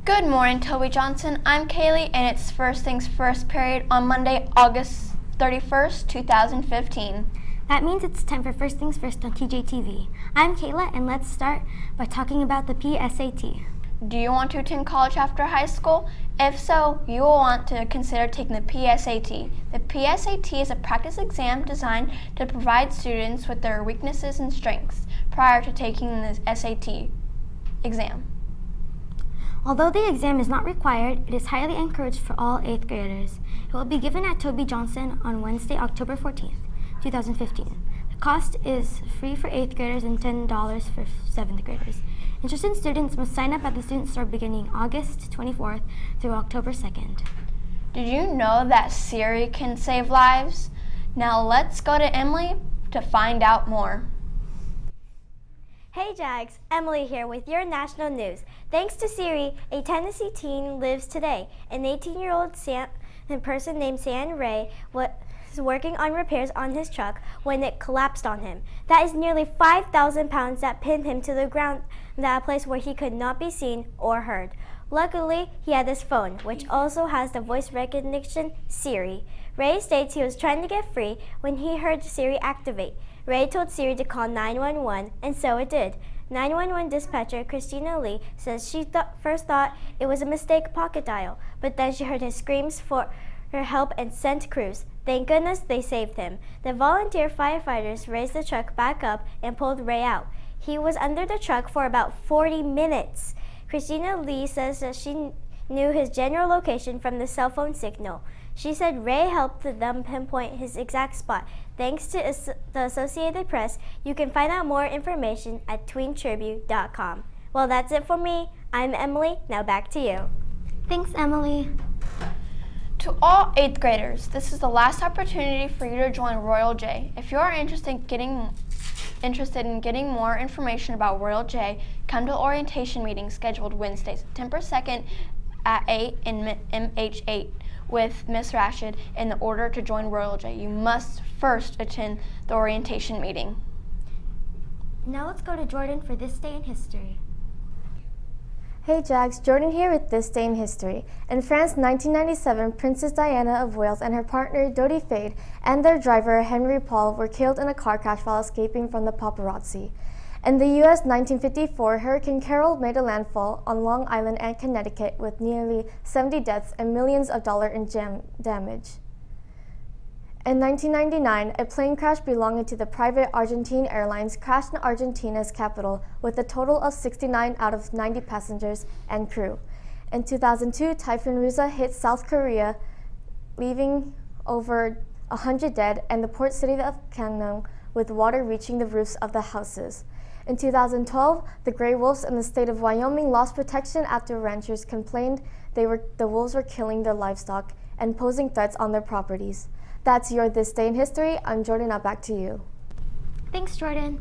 Good morning, Toby Johnson. I'm Kaylee, and it's First Things First period on Monday, August 31st, 2015. That means it's time for First Things First on TJTV. I'm Kayla, and let's start by talking about the PSAT. Do you want to attend college after high school? If so, you will want to consider taking the PSAT. The PSAT is a practice exam designed to provide students with their weaknesses and strengths prior to taking the SAT exam. Although the exam is not required, it is highly encouraged for all 8th graders. It will be given at Toby Johnson on Wednesday, October 14th, 2015. The cost is free for 8th graders and $10 for 7th graders. Interested students must sign up at the student store beginning August 24th through October 2nd. Did you know that Siri can save lives? Now let's go to Emily to find out more. Hey Jags, Emily here with your national news. Thanks to Siri, a Tennessee teen lives today. An 18-year-old person named San Ray was working on repairs on his truck when it collapsed on him. That is nearly 5,000 pounds that pinned him to the ground at a place where he could not be seen or heard. Luckily, he had his phone, which also has the voice recognition Siri. Ray states he was trying to get free when he heard Siri activate. Ray told Siri to call 911, and so it did. 911 dispatcher Christina Lee says she first thought it was a mistake pocket dial, but then she heard his screams for her help and sent crews. Thank goodness they saved him. The volunteer firefighters raised the truck back up and pulled Ray out. He was under the truck for about 40 minutes. Christina Lee says that she knew his general location from the cell phone signal. She said Ray helped them pinpoint his exact spot. Thanks to the Associated Press, you can find out more information at tweentribute.com. Well, that's it for me. I'm Emily. Now back to you. Thanks, Emily. To all 8th graders, this is the last opportunity for you to join Royal J. If you are interested in getting more information about Royal J, come to the orientation meeting scheduled Wednesday, September 2nd at 8 in MH8 with Miss Rashid. In order to join Royal J, you must first attend the orientation meeting. Now let's go to Jordan for This Day in History. Hey Jags, Jordan here with This Day in History. In France, 1997, Princess Diana of Wales and her partner Dodi Fade and their driver Henry Paul were killed in a car crash while escaping from the paparazzi. In the U.S., 1954, Hurricane Carol made a landfall on Long Island and Connecticut with nearly 70 deaths and millions of dollars in damage. In 1999, a plane crash belonging to the private Argentine Airlines crashed in Argentina's capital with a total of 69 out of 90 passengers and crew. In 2002, Typhoon Rusa hit South Korea, leaving over 100 dead and the port city of Gangneung with water reaching the roofs of the houses. In 2012, the gray wolves in the state of Wyoming lost protection after ranchers complained the wolves were killing their livestock and posing threats on their properties. That's your This Day in History. I'm Jordan, now back to you. Thanks, Jordan.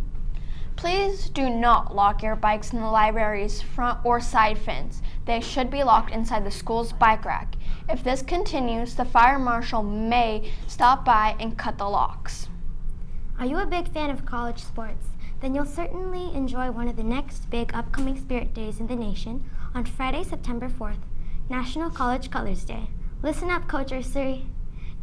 Please do not lock your bikes in the library's front or side fence. They should be locked inside the school's bike rack. If this continues, the fire marshal may stop by and cut the locks. Are you a big fan of college sports? Then you'll certainly enjoy one of the next big upcoming Spirit Days in the nation on Friday, September 4th, National College Colors Day. Listen up, Coach Ursary.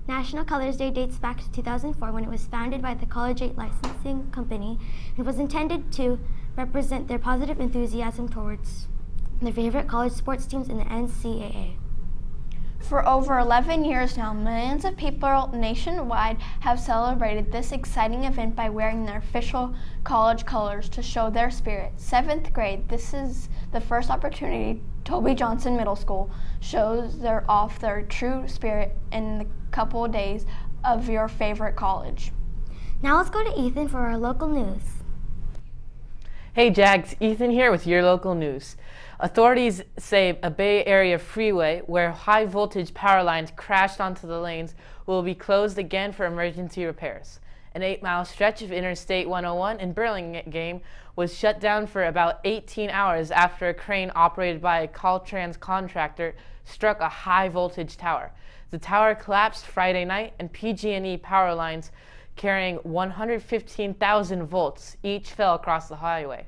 National Colors Day dates back to 2004 when it was founded by the Collegiate Licensing Company and was intended to represent their positive enthusiasm towards their favorite college sports teams in the NCAA. For over 11 years now, millions of people nationwide have celebrated this exciting event by wearing their official college colors to show their spirit. 7th grade, this is the first opportunity Toby Johnson Middle School shows off their true spirit in the couple of days of your favorite college. Now let's go to Ethan for our local news. Hey Jags, Ethan here with your local news. Authorities say a Bay Area freeway where high voltage power lines crashed onto the lanes will be closed again for emergency repairs. An 8-mile stretch of Interstate 101 in Burlingame was shut down for about 18 hours after a crane operated by a Caltrans contractor struck a high voltage tower. The tower collapsed Friday night and PG&E power lines carrying 115,000 volts each fell across the highway.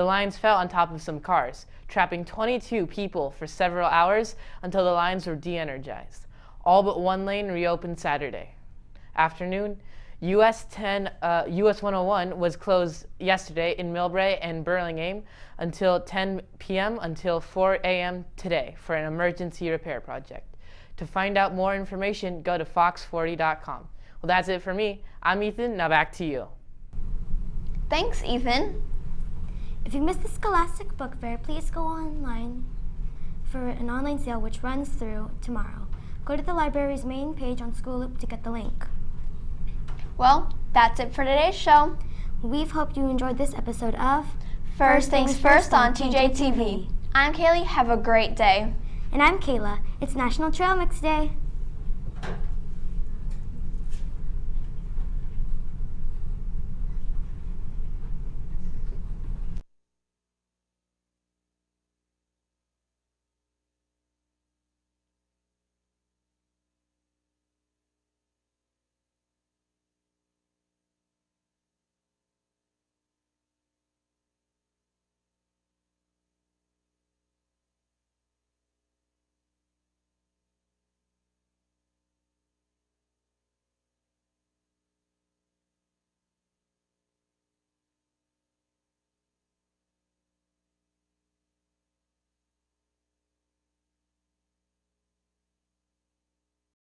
The lines fell on top of some cars, trapping 22 people for several hours until the lines were de-energized. All but one lane reopened Saturday afternoon. US 101 was closed yesterday in Millbrae and Burlingame until 10 p.m. until 4 a.m. today for an emergency repair project. To find out more information, go to fox40.com. Well, that's it for me. I'm Ethan. Now back to you. Thanks, Ethan. If you missed the Scholastic Book Fair, please go online for an online sale which runs through tomorrow. Go to the library's main page on School Loop to get the link. Well, that's it for today's show. We've hoped you enjoyed this episode of First Things First on TJTV. I'm Kaylee. Have a great day. And I'm Kayla. It's National Trail Mix Day.